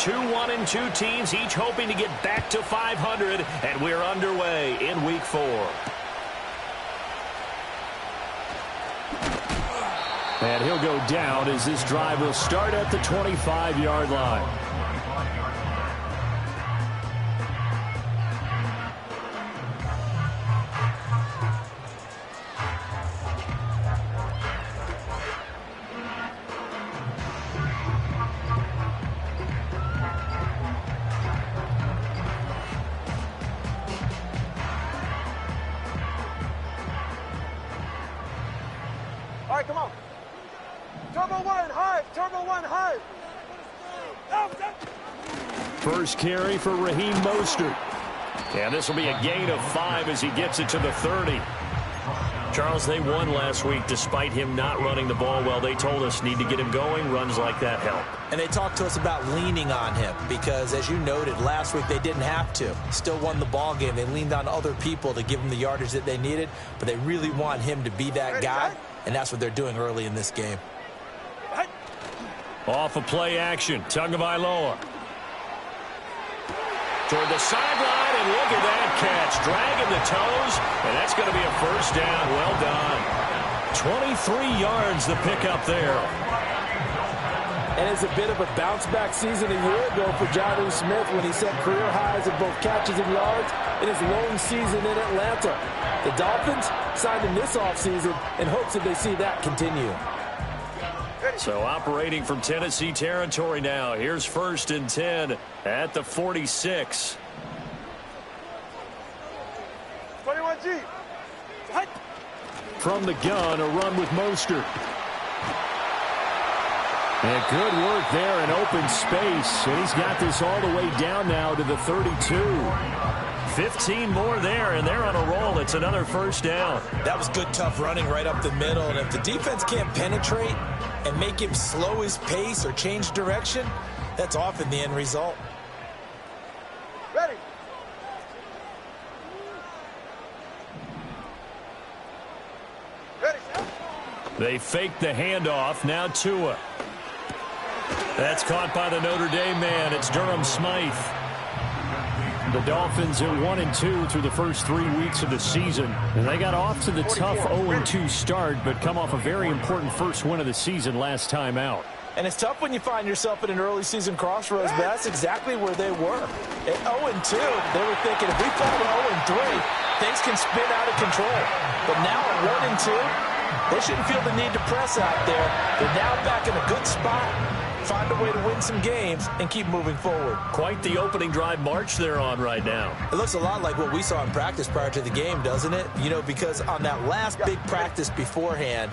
Two 1-2 teams, each hoping to get back to 500, and we're underway in Week 4. And he'll go down as this drive will start at the 25-yard line. All right, come on. Turbo one, hard. Turbo one, hard. First carry for Raheem Mostert. And this will be a gain of 5 as he gets it to the 30. Charles, they won last week despite him not running the ball well. They told us need to get him going. Runs like that help. And they talked to us about leaning on him because, as you noted, last week they didn't have to. Still won the ball game. They leaned on other people to give them the yardage that they needed, but they really want him to be that guy, and that's what they're doing early in this game. Off of play action, Tagovailoa. Toward the sideline, and look at that catch. Dragging the toes, and that's going to be a first down. Well done. 23 yards the pickup there. And it's a bit of a bounce-back season a year ago for Jonnu Smith when he set career highs in both catches and yards in his lone season in Atlanta. The Dolphins signed him this offseason in hopes that they see that continue. So operating from Tennessee territory now. Here's 1st and 10 at the 46. 21G. From the gun, a run with Mostert. And good work there in open space. And he's got this all the way down now to the 32. 15 more there, and they're on a roll. It's another first down. That was good, tough running right up the middle. And if the defense can't penetrate and make him slow his pace or change direction, that's often the end result. Ready. Ready, Sam. They fake the handoff. Now Tua. That's caught by the Notre Dame man. It's Durham Smythe. The Dolphins are 1-2 through the first 3 weeks of the season. And they got off to the tough 0-2 start, but come off a very important first win of the season last time out. And it's tough when you find yourself at an early season crossroads, but that's exactly where they were. At 0-2, they were thinking if we fall to 0-3, things can spin out of control. But now at 1-2, they shouldn't feel the need to press out there. They're now back in a good spot. Find a way to win some games and keep moving forward. Quite the opening drive march they're on right now. It looks a lot like what we saw in practice prior to the game, doesn't it? You know, because on that last big practice beforehand,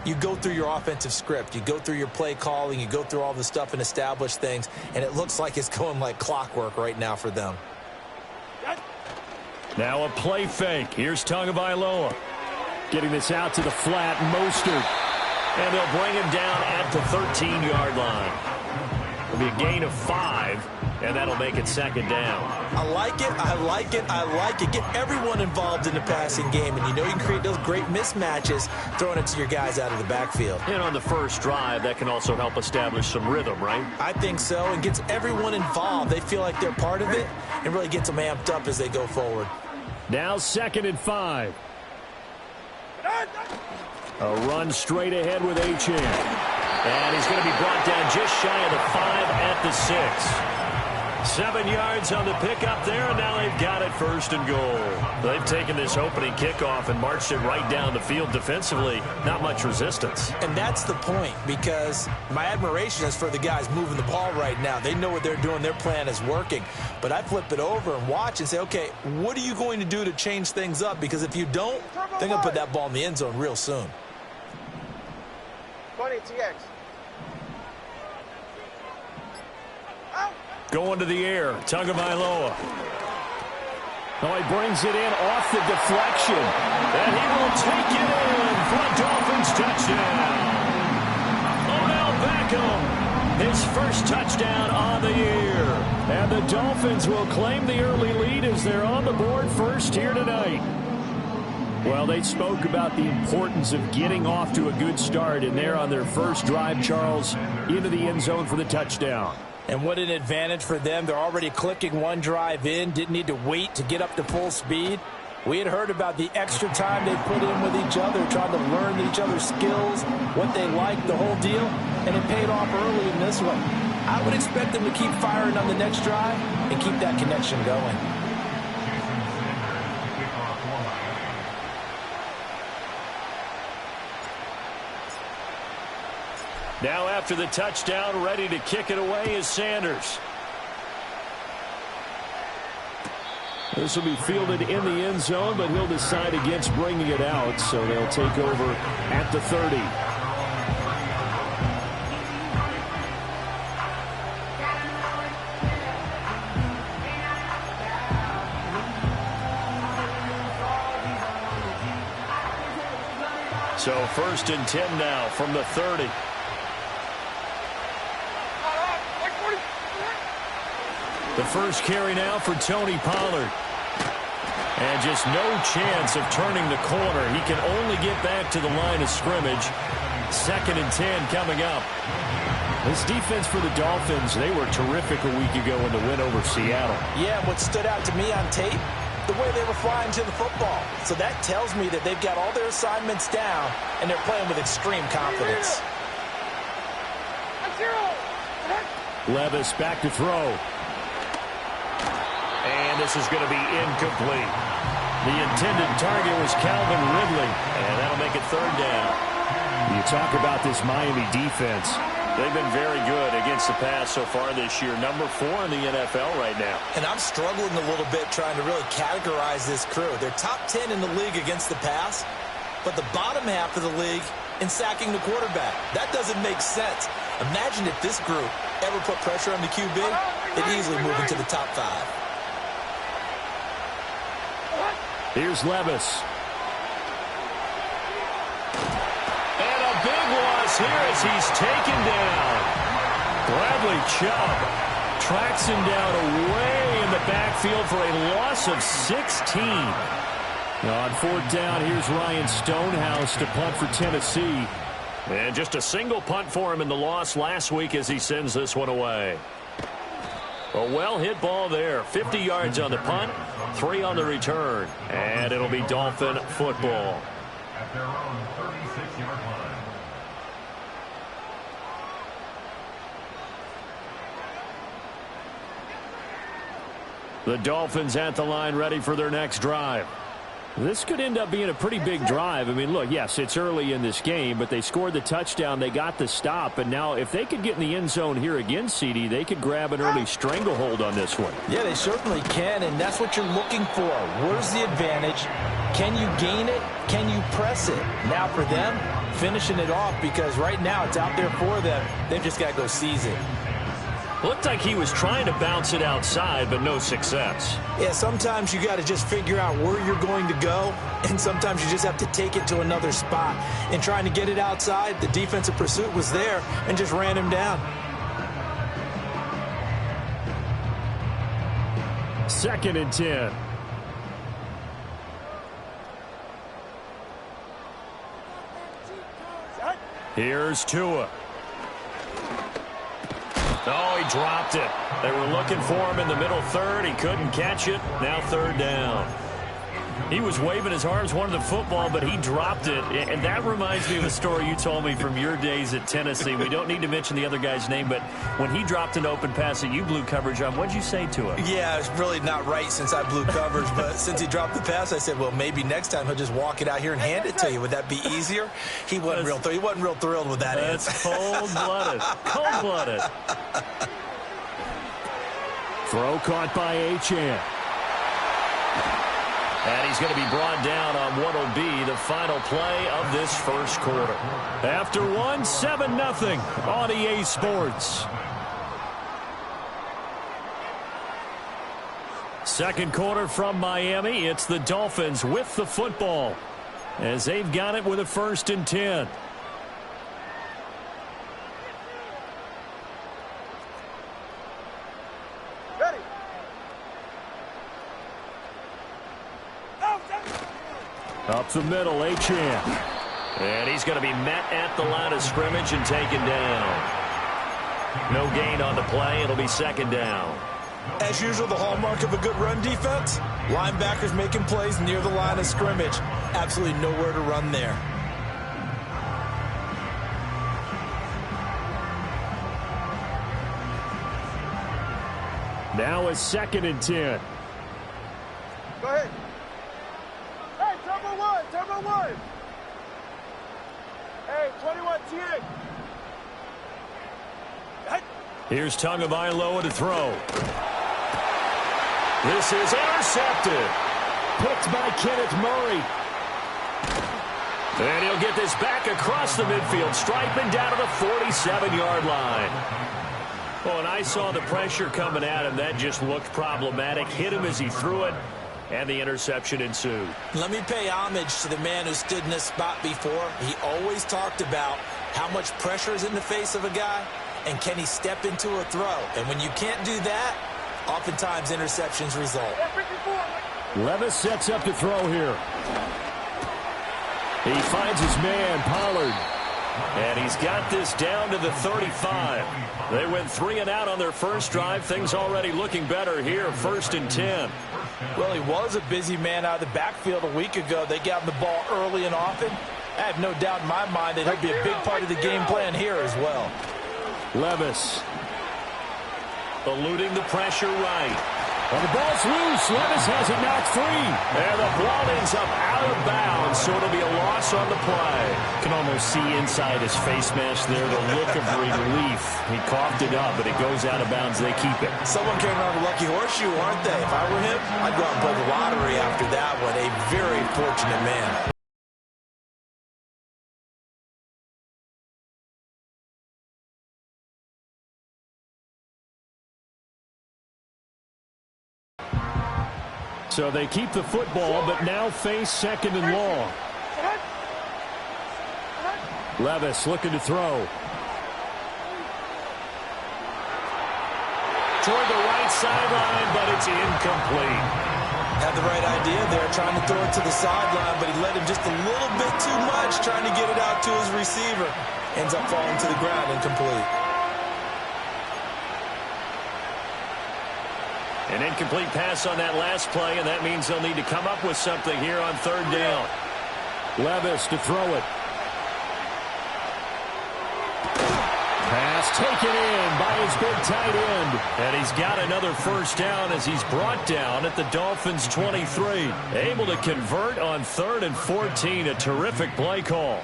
you go through your offensive script. You go through your play calling. You go through all the stuff and establish things. And it looks like it's going like clockwork right now for them. Now a play fake. Here's Tagovailoa. Getting this out to the flat. Mostert. And they'll bring him down at the 13-yard line. It'll be a gain of 5, and that'll make it 2nd down. I like it, I like it, I like it. Get everyone involved in the passing game, and you know you can create those great mismatches throwing it to your guys out of the backfield. And on the first drive, that can also help establish some rhythm, right? I think so, and gets everyone involved. They feel like they're part of it, and really gets them amped up as they go forward. Now 2nd and 5. A run straight ahead with Achane. And he's going to be brought down just shy of the 5 at the 6. 7 yards on the pickup there, and now they've got it 1st and goal. They've taken this opening kickoff and marched it right down the field defensively. Not much resistance. And that's the point, because my admiration is for the guys moving the ball right now. They know what they're doing. Their plan is working. But I flip it over and watch and say, okay, what are you going to do to change things up? Because if you don't, they're going to put that ball in the end zone real soon. 20 TX. Going to the air, Tagovailoa. Oh, he brings it in off the deflection. And he will take it in for a Dolphins touchdown. Odell Beckham, his first touchdown on the year. And the Dolphins will claim the early lead as they're on the board first here tonight. Well, they spoke about the importance of getting off to a good start, and they're on their first drive, Charles, into the end zone for the touchdown. And what an advantage for them. They're already clicking one drive in, didn't need to wait to get up to full speed. We had heard about the extra time they put in with each other, trying to learn each other's skills, what they like, the whole deal, and it paid off early in this one. I would expect them to keep firing on the next drive and keep that connection going. Now after the touchdown, ready to kick it away is Sanders. This will be fielded in the end zone, but he'll decide against bringing it out, so they'll take over at the 30. So 1st and 10 now from the 30. The first carry now for Tony Pollard. And just no chance of turning the corner. He can only get back to the line of scrimmage. 2nd and 10 coming up. This defense for the Dolphins, they were terrific a week ago in the win over Seattle. Yeah, what stood out to me on tape, the way they were flying to the football. So that tells me that they've got all their assignments down, and they're playing with extreme confidence. Levis back to throw. And this is going to be incomplete. The intended target was Calvin Ridley, and that'll make it 3rd down. You talk about this Miami defense. They've been very good against the pass so far this year. Number 4 in the NFL right now. And I'm struggling a little bit trying to really categorize this crew. They're top 10 in the league against the pass, but the bottom half of the league in sacking the quarterback. That doesn't make sense. Imagine if this group ever put pressure on the QB, they'd easily move into the top 5. Here's Levis. And a big loss here as he's taken down. Bradley Chubb tracks him down away in the backfield for a loss of 16. Now on 4th down, here's Ryan Stonehouse to punt for Tennessee. And just a single punt for him in the loss last week as he sends this one away. A well-hit ball there. 50 yards on the punt, 3 on the return. And it'll be Dolphin football. At their own 36-yard line. The Dolphins at the line ready for their next drive. This could end up being a pretty big drive. I mean, look, yes, it's early in this game, but they scored the touchdown. They got the stop. And now if they could get in the end zone here again, CD, they could grab an early stranglehold on this one. Yeah, they certainly can, and that's what you're looking for. Where's the advantage? Can you gain it? Can you press it? Now for them, finishing it off, because right now it's out there for them. They've just got to go seize it. Looked like he was trying to bounce it outside, but no success. Yeah, sometimes you got to just figure out where you're going to go, and sometimes you just have to take it to another spot. And trying to get it outside, the defensive pursuit was there and just ran him down. 2nd and 10. Here's Tua. Oh, he dropped it. They were looking for him in the middle 3rd. He couldn't catch it. Now 3rd down. He was waving his arms, wanted the football, but he dropped it. And that reminds me of a story you told me from your days at Tennessee. We don't need to mention the other guy's name, but when he dropped an open pass that you blew coverage on, what'd you say to him? Yeah, it's really not right since I blew coverage, but since he dropped the pass, I said, well, maybe next time he'll just walk it out here and hand it to you. Would that be easier? He wasn't real thrilled with that answer. That's cold-blooded. Cold-blooded. Throw caught by Achane. And he's going to be brought down on what will be the final play of this first quarter. After 7-0 on EA Sports. Second quarter from Miami. It's the Dolphins with the football as they've got it with a 1st and 10. Up the middle, Achane. And he's going to be met at the line of scrimmage and taken down. No gain on the play. It'll be second down. As usual, the hallmark of a good run defense, linebackers making plays near the line of scrimmage. Absolutely nowhere to run there. Now a 2nd and 10. Go ahead. Hey, turbo one. Hey, 21 TA. Here's Tagovailoa to throw. This is intercepted. Picked by Kenneth Murray. And he'll get this back across the midfield, striping down to the 47-yard line. Well, and I saw the pressure coming at him. That just looked problematic. Hit him as he threw it, and the interception ensued. Let me pay homage to the man who stood in this spot before. He always talked about how much pressure is in the face of a guy, and can he step into a throw. And when you can't do that, oftentimes interceptions result. Levis sets up to throw here. He finds his man, Pollard. And he's got this down to the 35. They went 3 and out on their first drive. Things already looking better here, 1st and 10. Well, he was a busy man out of the backfield a week ago. They got him the ball early and often. I have no doubt in my mind that he'll be a big part of the game plan here as well. Levis. Eluding the pressure right. And the ball's loose. Levis has it knocked free. And the ball ends up out of bounds, so it'll be a loss on the play. You can almost see inside his face mask there the look of relief. He coughed it up, but it goes out of bounds. They keep it. Someone came around a lucky horseshoe, aren't they? If I were him, I'd go out and play the lottery after that one. A very fortunate man. So they keep the football, but now face 2nd and long. Levis looking to throw. Toward the right sideline, but it's incomplete. Had the right idea there, trying to throw it to the sideline, but he let him just a little bit too much, trying to get it out to his receiver. Ends up falling to the ground, incomplete. An incomplete pass on that last play, and that means they'll need to come up with something here on 3rd down. Levis to throw it. Pass taken in by his big tight end. And he's got another 1st down as he's brought down at the Dolphins' 23. Able to convert on 3rd and 14. A terrific play call.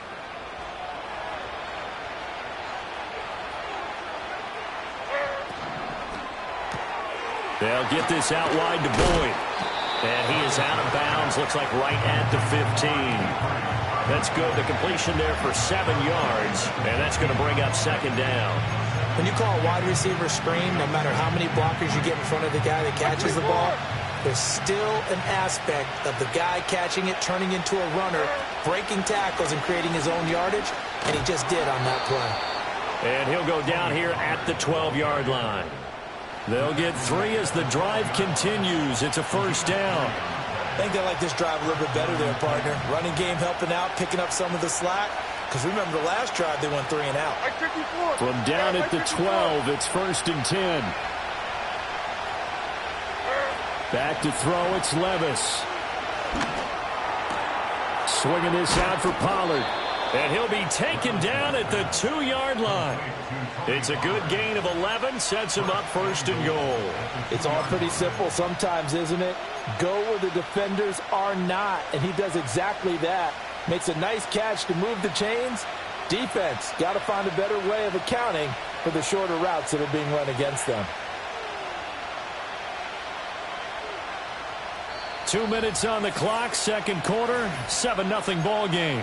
They'll get this out wide to Boyd. And he is out of bounds. Looks like right at the 15. That's good. The completion there for 7 yards. And that's going to bring up 2nd down. When you call a wide receiver screen, no matter how many blockers you get in front of the guy that catches the ball, there's still an aspect of the guy catching it, turning into a runner, breaking tackles and creating his own yardage, and he just did on that play. And he'll go down here at the 12-yard line. They'll get 3 as the drive continues. It's a 1st down. I think they like this drive a little bit better there, partner. Running game helping out, picking up some of the slack. Because remember, the last drive, they went 3 and out. From down at the 12, it's 1st and 10. Back to throw, it's Levis. Swinging this out for Pollard. And he'll be taken down at the 2-yard line. It's a good gain of 11, sets him up 1st and goal. It's all pretty simple sometimes, isn't it? Go where the defenders are not, and he does exactly that. Makes a nice catch to move the chains. Defense got to find a better way of accounting for the shorter routes that are being run against them. 2 minutes on the clock, 2nd quarter, 7-0 ball game.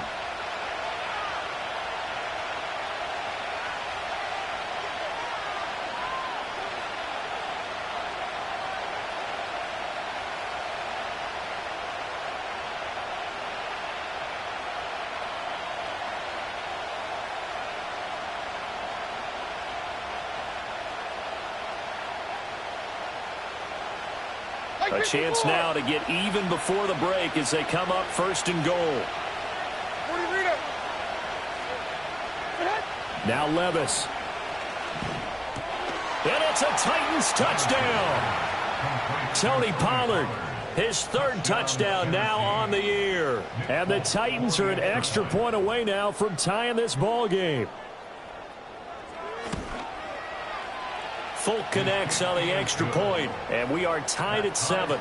A chance now to get even before the break as they come up 1st and goal. Now Levis. And it's a Titans touchdown. Tony Pollard, his third touchdown now on the year. And the Titans are an extra point away now from tying this ball game. Folk connects on the extra point, and we are tied at 7.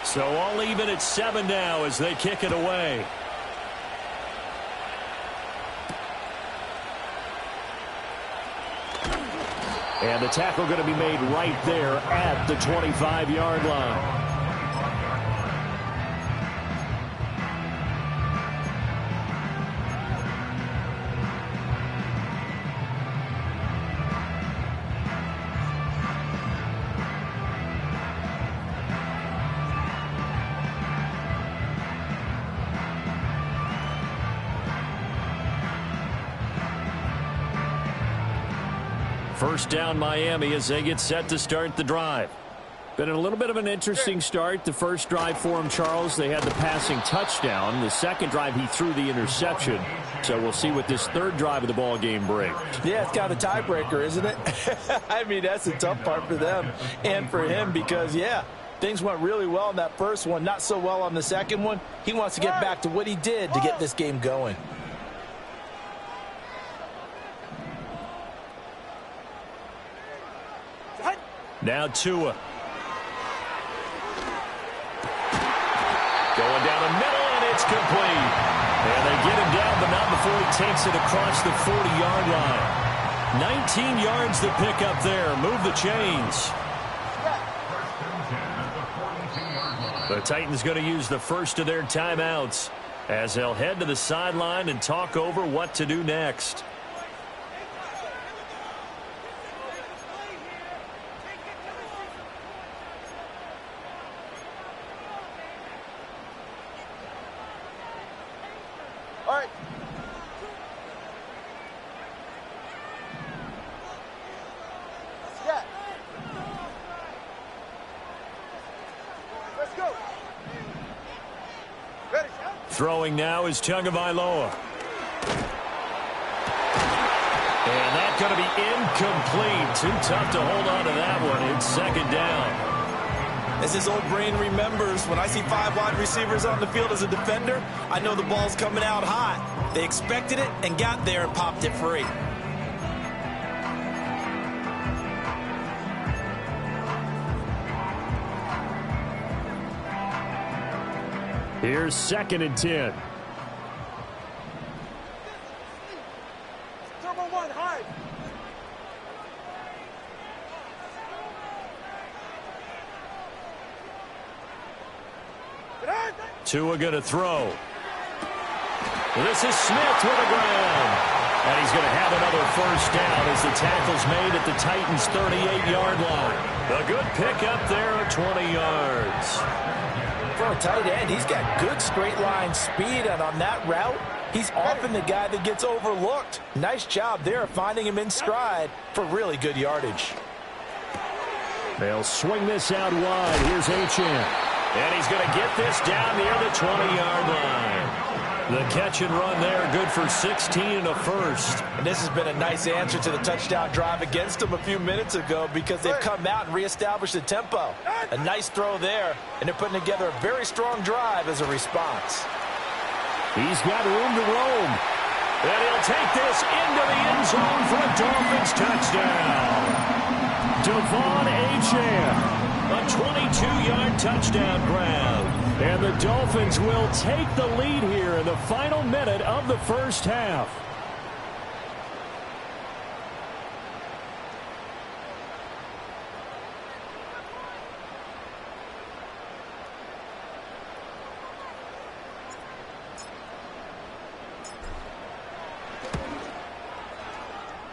So all even at 7 now as they kick it away. And the tackle going to be made right there at the 25-yard line. First down Miami as they get set to start the drive. Been a little bit of an interesting start. The first drive for him, Charles, they had the passing touchdown. The second drive, he threw the interception. So we'll see what this third drive of the ball game brings. Yeah, it's kind of a tiebreaker, isn't it? I mean, that's the tough part for them and for him because, yeah, things went really well in that first one, not so well on the second one. He wants to get back to what he did to get this game going. Now Tua. Going down the middle, and it's complete. And they get him down, but not before he takes it across the 40-yard line. 19 yards to pick up there. Move the chains. The Titans going to use the first of their timeouts as they'll head to the sideline and talk over what to do next. Throwing now is Tagovailoa. And that's going to be incomplete. Too tough to hold on to that one. It's second down. As his old brain remembers, when I see 5 wide receivers on the field as a defender, I know the ball's coming out hot. They expected it and got there and popped it free. Here's second and 10. Turbo 1, high. Tua going to throw. This is Smith with the ground. And he's going to have another first down as the tackle's made at the Titans' 38-yard line. A good pickup there at 20 yards. For a tight end, he's got good straight line speed, and on that route, he's often the guy that gets overlooked. Nice job there finding him in stride for really good yardage. They'll swing this out wide. Here's Achane. And he's going to get this down near the 20-yard line. The catch and run there, good for 16 and a first. And this has been a nice answer to the touchdown drive against them a few minutes ago because they've come out and reestablished the tempo. A nice throw there, and they're putting together a very strong drive as a response. He's got room to roam. And he'll take this into the end zone for a Dolphins touchdown. Devon Achane. A 22-yard touchdown grab. And the Dolphins will take the lead here in the final minute of the first half.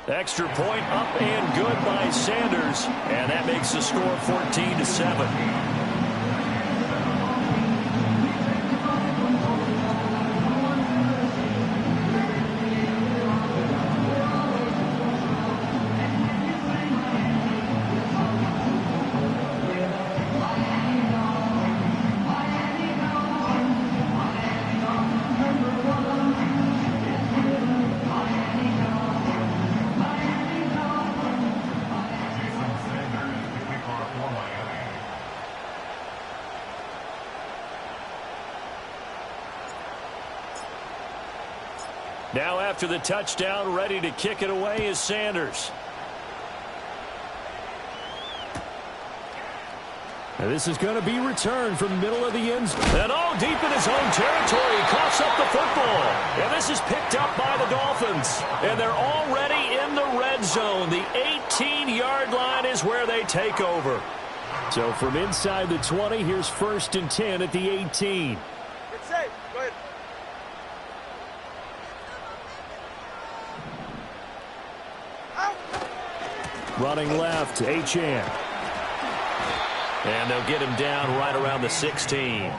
Extra point up and good by Sanders. And that makes the score 14-7. Now after the touchdown, ready to kick it away is Sanders. And this is going to be returned from the middle of the end zone. And all deep in his own territory, he coughs up the football. And this is picked up by the Dolphins. And they're already in the red zone. The 18-yard line is where they take over. So from inside the 20, here's 1st and 10 at the 18. Get safe. Go ahead. Out. Running left, H.N. And they'll get him down right around the 16.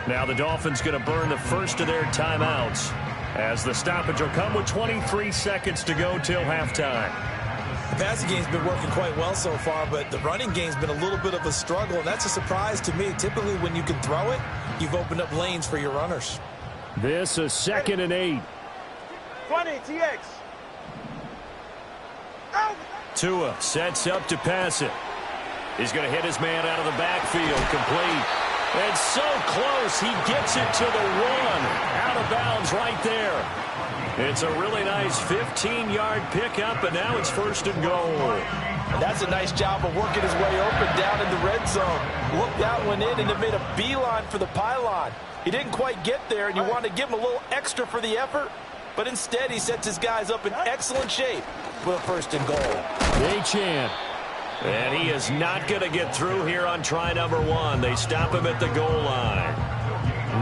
Now the Dolphins going to burn the first of their timeouts as the stoppage will come with 23 seconds to go till halftime. The passing game's been working quite well so far, but the running game's been a little bit of a struggle, and that's a surprise to me. Typically, when you can throw it, you've opened up lanes for your runners. This is 2nd and 8. 20, TX. Out. Tua sets up to pass it. He's going to hit his man out of the backfield, complete. And so close, he gets it to the 1. Out of bounds right there. It's a really nice 15-yard pickup, and now it's 1st and goal. And that's a nice job of working his way open down in the red zone. Looked that one in and it made a beeline for the pylon. He didn't quite get there, and you want to give him a little extra for the effort, but instead he sets his guys up in excellent shape with a 1st and goal. H.N. And he is not going to get through here on try number 1. They stop him at the goal line.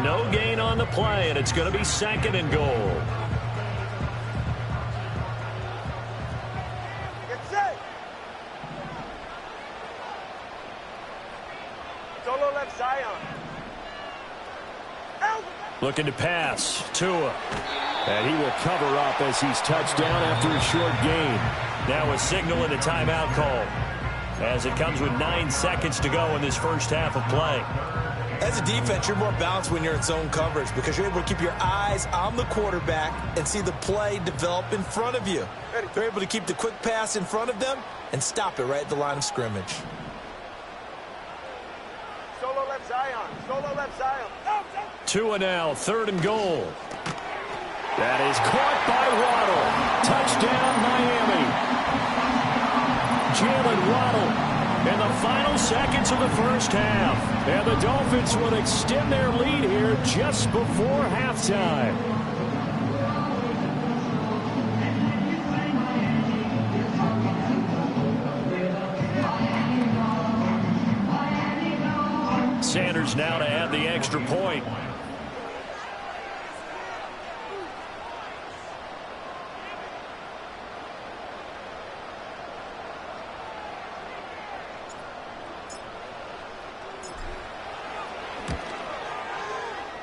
No gain on the play, and it's going to be 2nd and goal. Get safe. Solo left Zion. Out. Looking to pass. Tua. And he will cover up as he's touched down after a short gain. Now a signal and a timeout call, as it comes with 9 seconds to go in this first half of play. As a defense, you're more balanced when you're in zone coverage because you're able to keep your eyes on the quarterback and see the play develop in front of you. They're able to keep the quick pass in front of them and stop it right at the line of scrimmage. Solo left Zion. Solo left Zion. Out. Tua now, 3rd and goal. That is caught by Waddle. Touchdown, Miami. Jalen Waddle in the final seconds of the first half. And the Dolphins will extend their lead here just before halftime. Sanders now to add the extra point.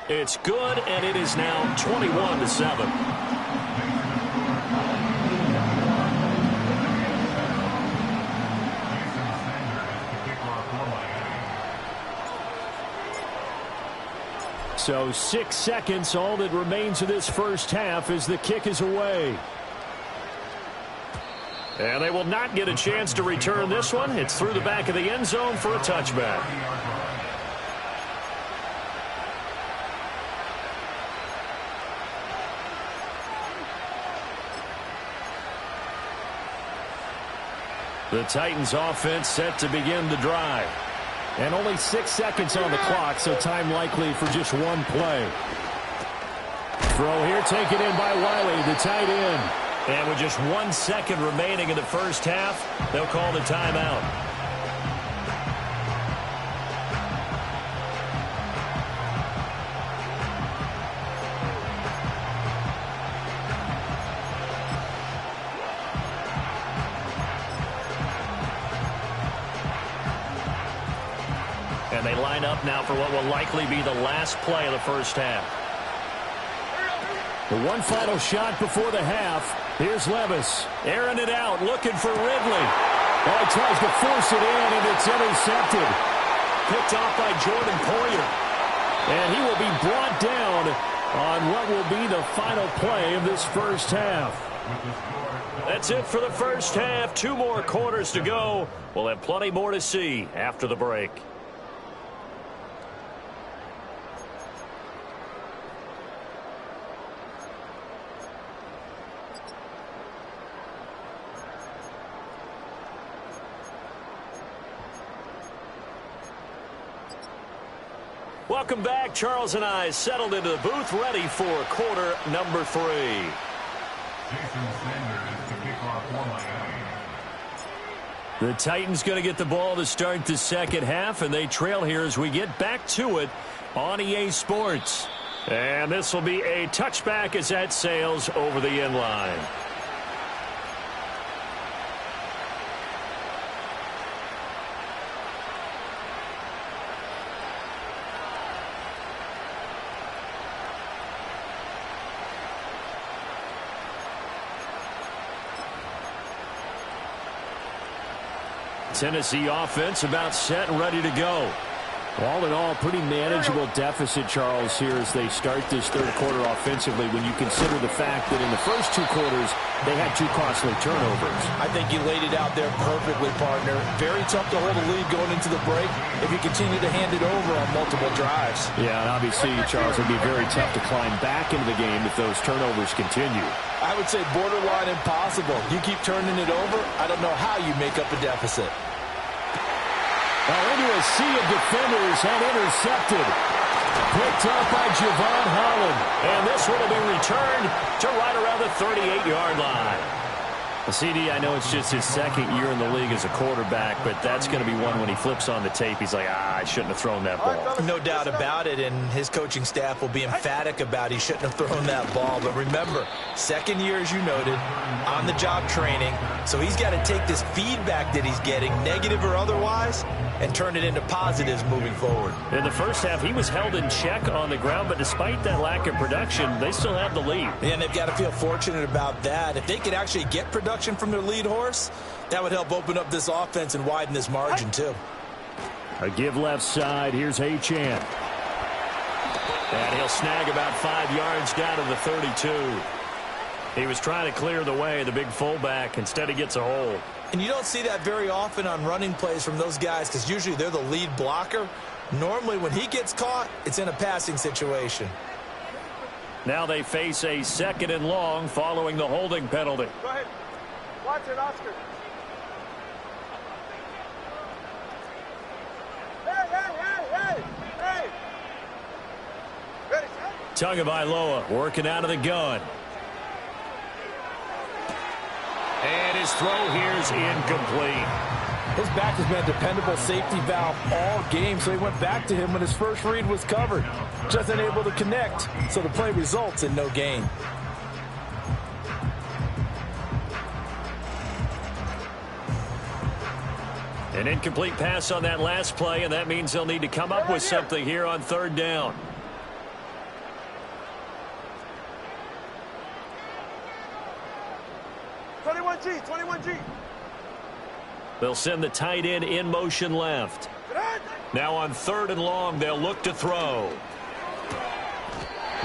It's good, and it is now 21-7. So 6 seconds, all that remains of this first half as the kick is away. And they will not get a chance to return this one. It's through the back of the end zone for a touchback. The Titans offense set to begin the drive. And only 6 seconds on the clock, so time likely for just one play. Throw here taken in by Wiley, the tight end. And with just 1 second remaining in the first half, they'll call the timeout. And they line up now for what will likely be the last play of the first half. The one final shot before the half. Here's Levis. Airing it out, looking for Ridley. Oh, he tries to force it in, and it's intercepted. Picked off by Jordan Poyer. And he will be brought down on what will be the final play of this first half. That's it for the first half. 2 more quarters to go. We'll have plenty more to see after the break. Welcome back. Charles and I settled into the booth, ready for quarter number 3. The Titans going to get the ball to start the second half, and they trail here as we get back to it on EA Sports. And this will be a touchback as that sails over the end line. Tennessee offense about set and ready to go. All in all, pretty manageable deficit, Charles, here as they start this third quarter offensively when you consider the fact that in the first 2 quarters, they had 2 costly turnovers. I think you laid it out there perfectly, partner. Very tough to hold a lead going into the break if you continue to hand it over on multiple drives. Yeah, and obviously, Charles, it would be very tough to climb back into the game if those turnovers continue. I would say borderline impossible. You keep turning it over, I don't know how you make up a deficit. Now into a sea of defenders and intercepted. Picked up by Javon Holland. And this one will be returned to right around the 38-yard line. CD, I know it's just his second year in the league as a quarterback, but that's going to be one when he flips on the tape. He's like, I shouldn't have thrown that ball. No doubt about it, and his coaching staff will be emphatic about he shouldn't have thrown that ball. But remember, second year, as you noted, on-the-job training, so he's got to take this feedback that he's getting, negative or otherwise, and turn it into positives moving forward. In the first half, he was held in check on the ground, but despite that lack of production, they still have the lead. And they've got to feel fortunate about that. If they could actually get production from their lead horse, that would help open up this offense and widen this margin too. A give left side. Here's Achane. And he'll snag about 5 yards down to the 32. He was trying to clear the way, the big fullback. Instead, he gets a hole. And you don't see that very often on running plays from those guys because usually they're the lead blocker. Normally, when he gets caught, it's in a passing situation. Now they face a 2nd and long following the holding penalty. Go ahead. Watch it, Oscar. Hey. Ready, Tagovailoa working out of the gun. And his throw here is incomplete. His back has been a dependable safety valve all game, so he went back to him when his first read was covered. Just unable to connect, so the play results in no gain. An incomplete pass on that last play, and that means they'll need to come up with something here on 3rd down. They'll send the tight end in motion left. Now on 3rd and long, they'll look to throw.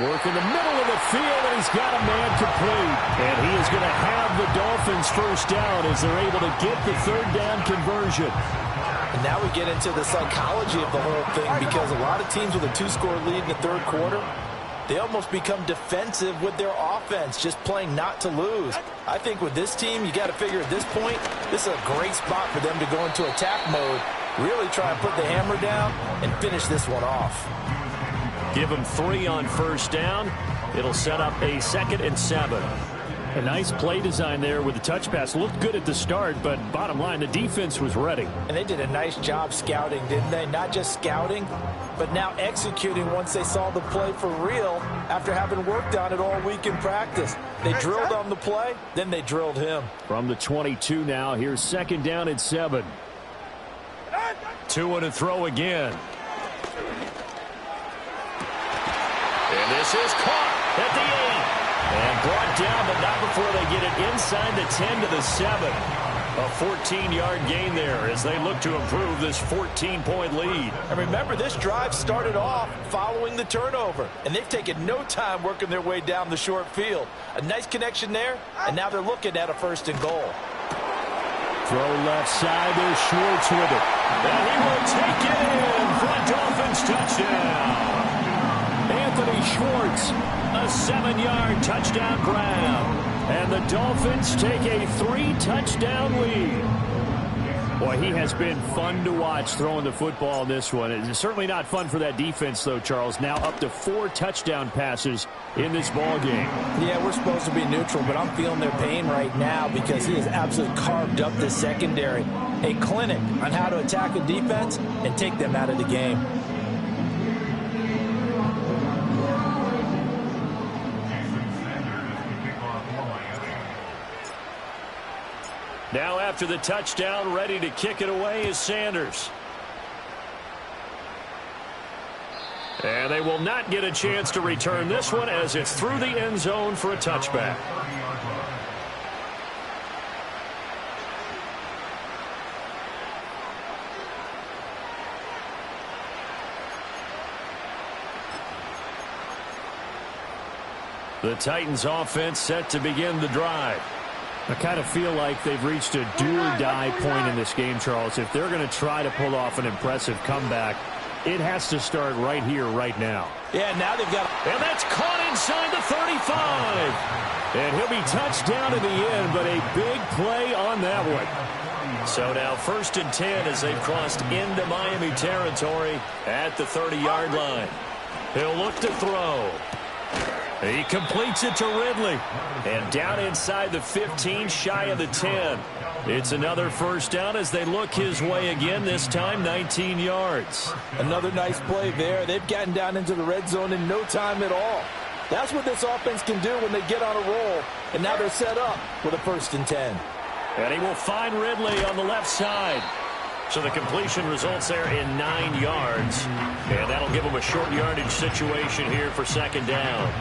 Work in the middle of the field, and he's got a man complete. And he is going to have the Dolphins first down as they're able to get the 3rd down conversion. And now we get into the psychology of the whole thing because a lot of teams with a 2-score lead in the 3rd quarter, they almost become defensive with their offense, just playing not to lose. I think with this team, you got to figure at this point, this is a great spot for them to go into attack mode, really try and put the hammer down and finish this one off. Give them 3 on 1st down. It'll set up a 2nd and 7. A nice play design there with the touch pass. Looked good at the start, but bottom line, the defense was ready. And they did a nice job scouting, didn't they? Not just scouting, but now executing once they saw the play for real after having worked on it all week in practice. They drilled on the play, then they drilled him. From the 22 now, here's 2nd down and 7. 2 to throw again. And this is caught at the 8. And brought down, but not before they get it inside the 10 to the 7. A 14-yard gain there as they look to improve this 14-point lead. And remember, this drive started off following the turnover, and they've taken no time working their way down the short field. A nice connection there, and now they're looking at a 1st and goal. Throw left side, there's Schwartz with it. And he will take it in for a Dolphins touchdown. Anthony Schwartz, a 7-yard touchdown grab. and the Dolphins take a 3-touchdown lead. Boy, he has been fun to watch throwing the football in this one. It's certainly not fun for that defense, though, Charles. Now up to 4 touchdown passes in this ball game. Yeah, we're supposed to be neutral, but I'm feeling their pain right now because he has absolutely carved up the secondary. A clinic on how to attack a defense and take them out of the game. Now after the touchdown, ready to kick it away is Sanders. And they will not get a chance to return this one as it's through the end zone for a touchback. The Titans offense set to begin the drive. I kind of feel like they've reached a do-or-die point in this game, Charles. If they're going to try to pull off an impressive comeback, it has to start right here, right now. Yeah, now they've got... And that's caught inside the 35. And he'll be touched down in the end, but a big play on that one. So now 1st and 10 as they've crossed into Miami territory at the 30-yard line. He'll look to throw. He completes it to Ridley. And down inside the 15, shy of the 10. It's another first down as they look his way again, this time 19 yards. Another nice play there. They've gotten down into the red zone in no time at all. That's what this offense can do when they get on a roll. And now they're set up with a 1st and 10. And he will find Ridley on the left side. So the completion results there in 9 yards. And that'll give him a short yardage situation here for 2nd down.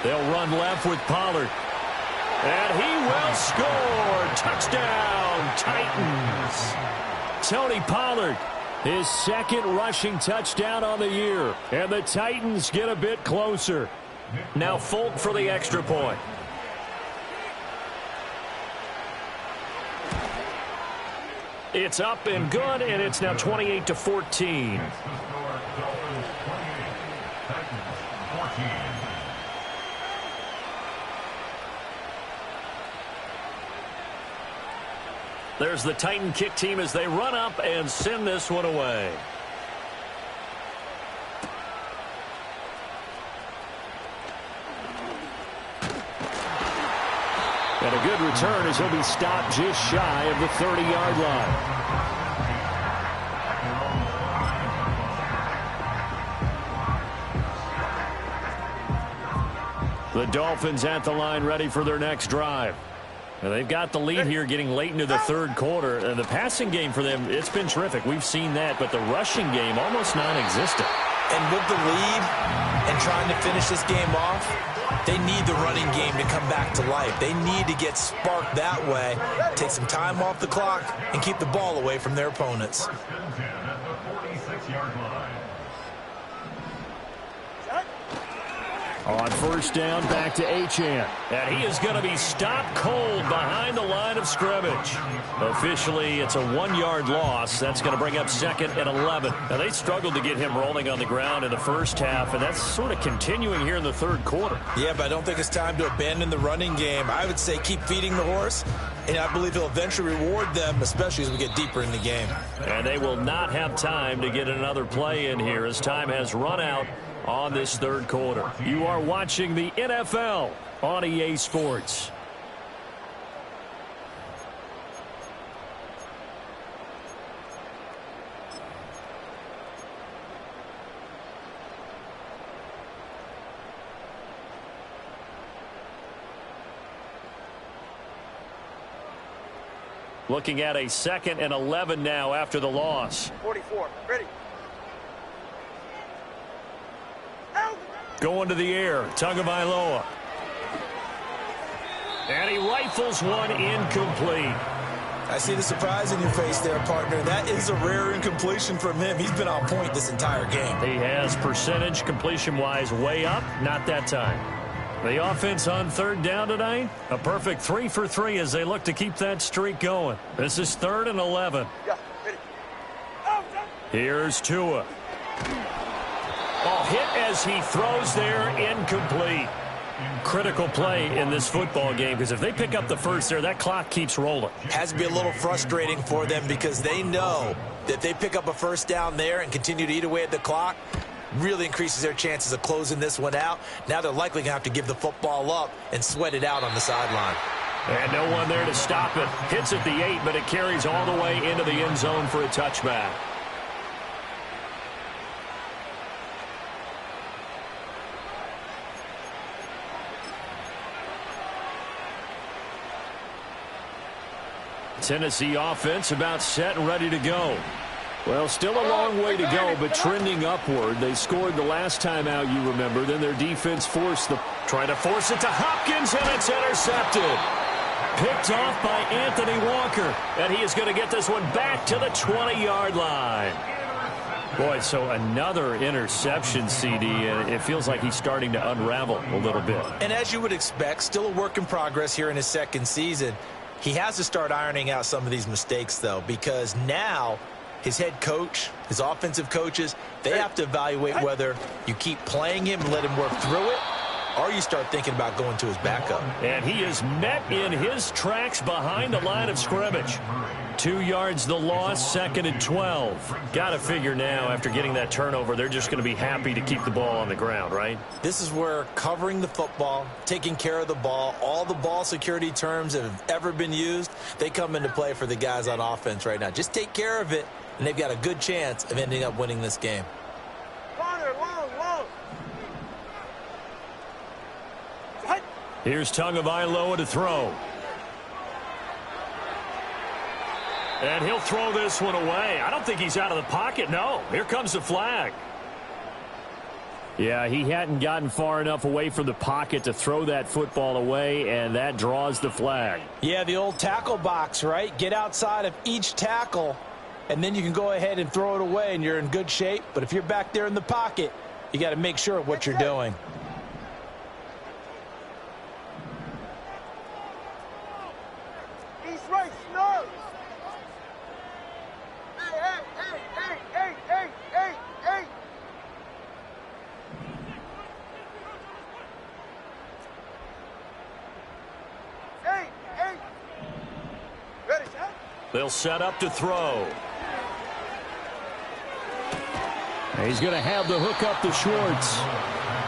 They'll run left with Pollard. And he will score. Touchdown, Titans. Tony Pollard, his 2nd rushing touchdown on the year. And the Titans get a bit closer. Now Folk for the extra point. It's up and good, and it's now 28-14. There's the Titan kick team as they run up and send this one away. And a good return as he'll be stopped just shy of the 30-yard line. The Dolphins at the line ready for their next drive. Now they've got the lead here getting late into the 3rd quarter. And the passing game for them, it's been terrific. We've seen that, but the rushing game almost non-existent. And with the lead and trying to finish this game off, they need the running game to come back to life. They need to get sparked that way, take some time off the clock, and keep the ball away from their opponents. On 1st down, back to Achane. And he is going to be stopped cold behind the line of scrimmage. Officially, it's a 1-yard loss. That's going to bring up 2nd and 11. Now, they struggled to get him rolling on the ground in the first half, and that's sort of continuing here in the 3rd quarter. Yeah, but I don't think it's time to abandon the running game. I would say keep feeding the horse, and I believe he'll eventually reward them, especially as we get deeper in the game. And they will not have time to get another play in here as time has run out on this 3rd quarter. You are watching the NFL on EA Sports. Looking at a 2nd and 11 now after the loss. 44, ready. Going to the air, Tagovailoa. And he rifles one incomplete. I see the surprise in your face there, partner. That is a rare incompletion from him. He's been on point this entire game. He has percentage completion-wise way up, not that time. The offense on 3rd down tonight, a perfect 3 for 3 as they look to keep that streak going. This is 3rd and 11. Yeah, ready. Here's Tua. Oh, hit as he throws there, incomplete. Critical play in this football game, because if they pick up the first there, that clock keeps rolling. Has to be a little frustrating for them because they know that they pick up a first down there and continue to eat away at the clock, really increases their chances of closing this one out. Now they're likely going to have to give the football up and sweat it out on the sideline. And no one there to stop it. Hits at the 8, but it carries all the way into the end zone for a touchback. Tennessee offense about set and ready to go. Well, still a long way to go, but trending upward. They scored the last time out, you remember. Then their defense trying to force it to Hopkins, and it's intercepted. Picked off by Anthony Walker, and he is going to get this one back to the 20-yard line. Boy, so another interception, CD, and it feels like he's starting to unravel a little bit. And as you would expect, still a work in progress here in his second season. He has to start ironing out some of these mistakes, though, because now his head coach, his offensive coaches, they have to evaluate whether you keep playing him and let him work through it, or you start thinking about going to his backup. And he is met in his tracks behind the line of scrimmage. 2 yards the loss, 2nd and 12. Got to figure now, after getting that turnover, they're just going to be happy to keep the ball on the ground, right? This is where covering the football, taking care of the ball, all the ball security terms that have ever been used, they come into play for the guys on offense right now. Just take care of it, and they've got a good chance of ending up winning this game. Here's Tagovailoa to throw. And he'll throw this one away. I don't think he's out of the pocket. No, here comes the flag. Yeah, he hadn't gotten far enough away from the pocket to throw that football away, and that draws the flag. Yeah, the old tackle box, right? Get outside of each tackle, and then you can go ahead and throw it away, and you're in good shape. But if you're back there in the pocket, you got to make sure of what you're doing. They'll set up to throw. He's going to have the hook up to Schwartz.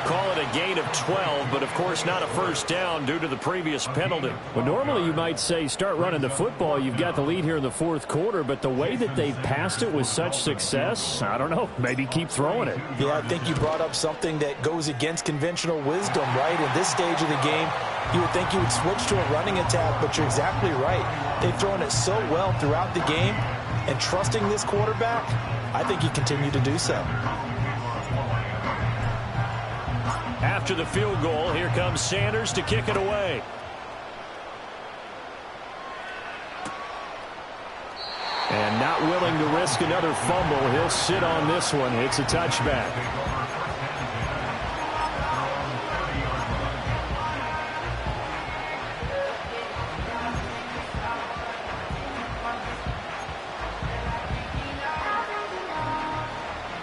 Call it a gain of 12, but of course not a first down due to the previous penalty. Well, normally you might say start running the football. You've got the lead here in the fourth quarter, but the way that they've passed it with such success, I don't know, maybe keep throwing it. Yeah, I think you brought up something that goes against conventional wisdom, right? In this stage of the game, you would think you would switch to a running attack, but you're exactly right. They've thrown it so well throughout the game, and trusting this quarterback, I think you continue to do so. After the field goal, here comes Sanders to kick it away. And not willing to risk another fumble, he'll sit on this one. It's a touchback.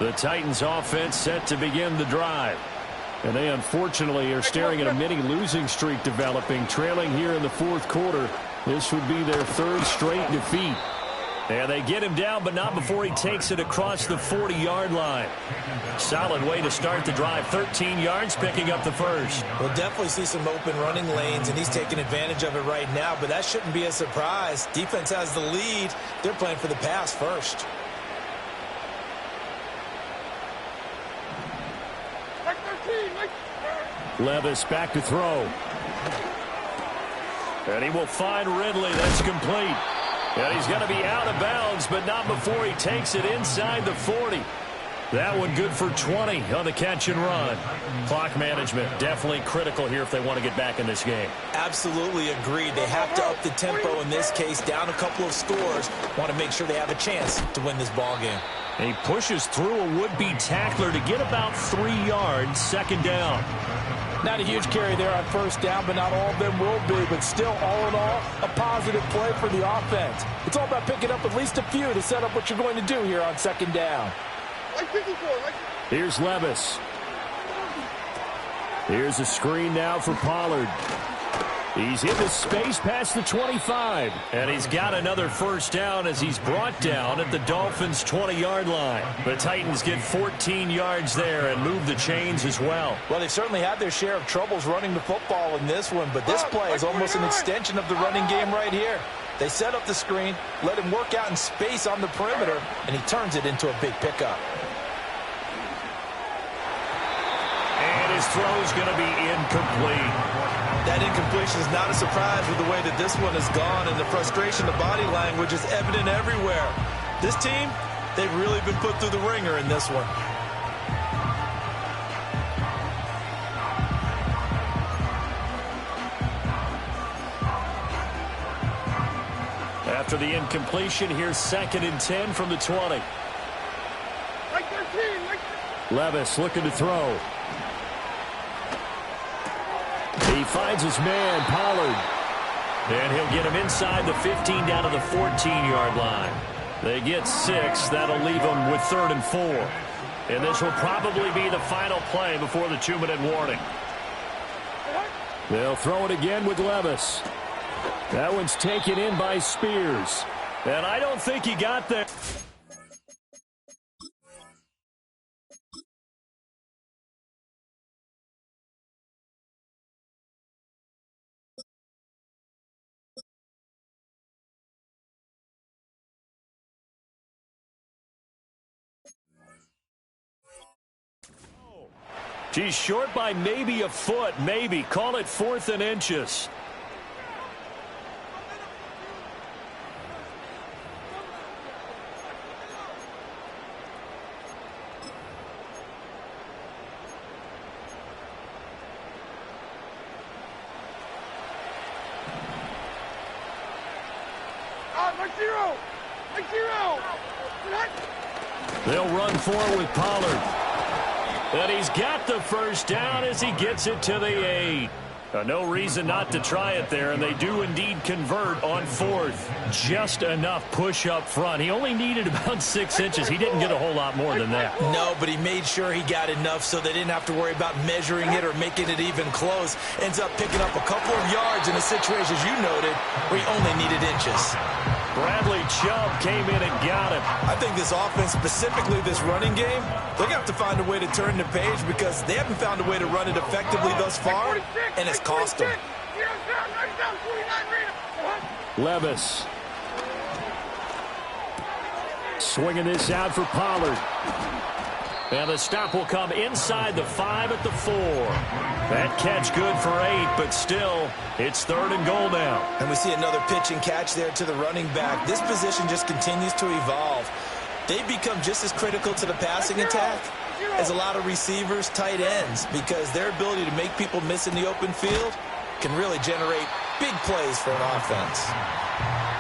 The Titans offense set to begin the drive. And they unfortunately are staring at a mini losing streak developing, trailing here in the fourth quarter. This would be their third straight defeat. And they get him down, but not before he takes it across the 40-yard line. Solid way to start the drive. 13 yards, picking up the first. We'll definitely see some open running lanes, and he's taking advantage of it right now, but that shouldn't be a surprise. Defense has the lead. They're playing for the pass first. Levis back to throw. And he will find Ridley. That's complete. And he's going to be out of bounds, but not before he takes it inside the 40. That one good for 20 on the catch and run. Clock management definitely critical here if they want to get back in this game. Absolutely agreed. They have to up the tempo in this case, down a couple of scores. Want to make sure they have a chance to win this ball game. And he pushes through a would-be tackler to get about 3 yards, second down. Not a huge carry there on first down, but not all of them will be. But still, all in all, a positive play for the offense. It's all about picking up at least a few to set up what you're going to do here on second down. Here's Levis. Here's a screen now for Pollard. He's into space past the 25. And he's got another first down as he's brought down at the Dolphins' 20-yard line. The Titans get 14 yards there and move the chains as well. Well, they've certainly had their share of troubles running the football in this one, but this play is almost an extension of the running game right here. They set up the screen, let him work out in space on the perimeter, and he turns it into a big pickup. And his throw's going to be incomplete. That incompletion is not a surprise with the way that this one has gone, and the frustration, the body language is evident everywhere. This team, they've really been put through the ringer in this one. After the incompletion, here's 2nd and 10 from the 20. Levis looking to throw. He finds his man, Pollard. And he'll get him inside the 15 down to the 14-yard line. They get 6. That'll leave them with 3rd and 4. And this will probably be the final play before the 2-minute warning. They'll throw it again with Levis. That one's taken in by Spears. And I don't think he got there. She's short by maybe a foot, maybe. Call it 4th and inches. They'll run forward with Pollard. And he's got the first down as he gets it to the 8. No reason not to try it there, and they do indeed convert on 4th. Just enough push up front. He only needed about 6 inches. He didn't get a whole lot more than that. No, but he made sure he got enough so they didn't have to worry about measuring it or making it even close. Ends up picking up a couple of yards in a situation, as you noted, where he only needed inches. Bradley Chubb came in and got him. I think this offense, specifically this running game, they're going to have to find a way to turn the page because they haven't found a way to run it effectively thus far, and it's cost them. Levis. Swinging this out for Pollard. And the stop will come inside the 5 at the 4. That catch good for 8, but still, it's 3rd and goal now. And we see another pitch and catch there to the running back. This position just continues to evolve. They become just as critical to the passing attack as a lot of receivers, tight ends, because their ability to make people miss in the open field can really generate big plays for an offense.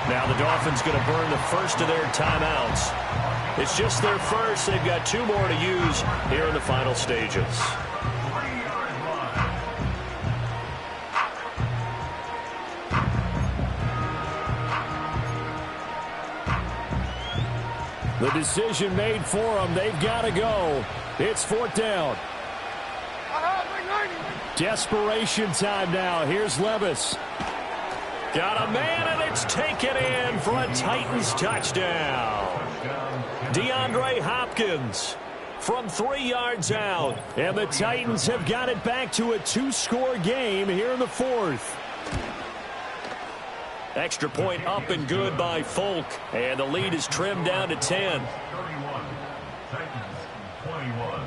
Now the Dolphins going to burn the first of their timeouts. It's just their first. They've got 2 more to use here in the final stages. The decision made for them. They've got to go. It's 4th down. Desperation time now. Here's Levis. Got a man, and it's taken in for a Titans touchdown. DeAndre Hopkins from 3 yards out. And the Titans have got it back to a 2-score game here in the 4th. Extra point up and good by Folk. And the lead is trimmed down to 10. 31, Titans 21.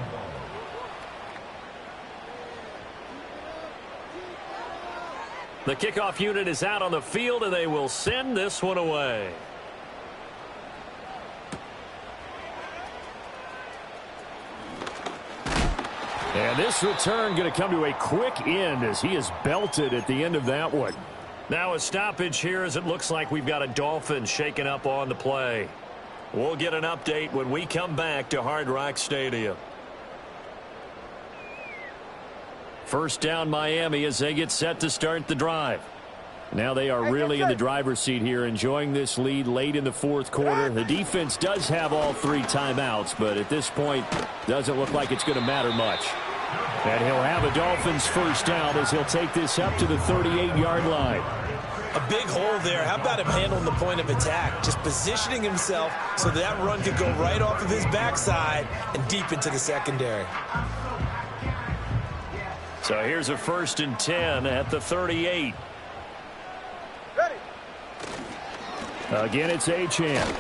The kickoff unit is out on the field, and they will send this one away. And this return going to come to a quick end as he is belted at the end of that one. Now a stoppage here as it looks like we've got a Dolphin shaken up on the play. We'll get an update when we come back to Hard Rock Stadium. First down Miami as they get set to start the drive. Now they are really in the driver's seat here, enjoying this lead late in the fourth quarter. The defense does have all 3 timeouts, but at this point, doesn't look like it's going to matter much. And he'll have a Dolphins first down as he'll take this up to the 38-yard line. A big hole there. How about him handling the point of attack? Just positioning himself so that run could go right off of his backside and deep into the secondary. So here's a 1st and 10 at the 38. Ready. Again, it's Achane.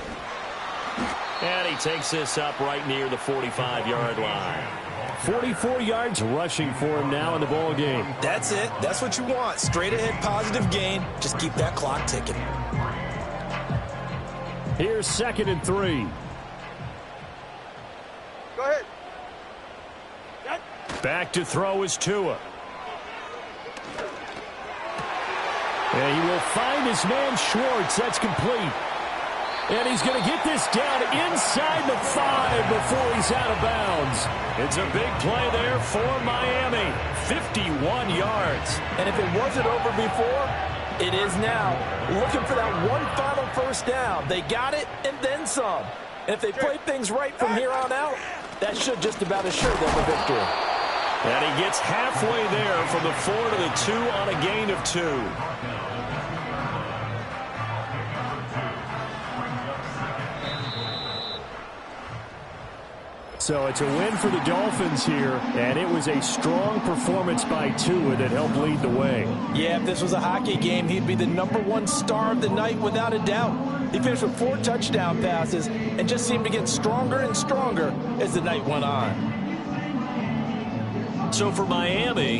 And he takes this up right near the 45-yard line. 44 yards rushing for him now in the ball game. That's it. That's what you want. Straight ahead positive gain. Just keep that clock ticking. Here's 2nd and 3. Go ahead. Back to throw is Tua. And he will find his man Schwartz. That's complete. And he's going to get this down inside the 5 before he's out of bounds. It's a big play there for Miami. 51 yards. And if it wasn't over before, it is now. Looking for that one final first down. They got it and then some. And if they play things right from here on out, that should just about assure them a victory. And he gets halfway there from the 4 to the 2 on a gain of 2. So it's a win for the Dolphins here, and it was a strong performance by Tua that helped lead the way. Yeah, if this was a hockey game, he'd be the #1 star of the night without a doubt. He finished with 4 touchdown passes and just seemed to get stronger and stronger as the night went on. So for Miami,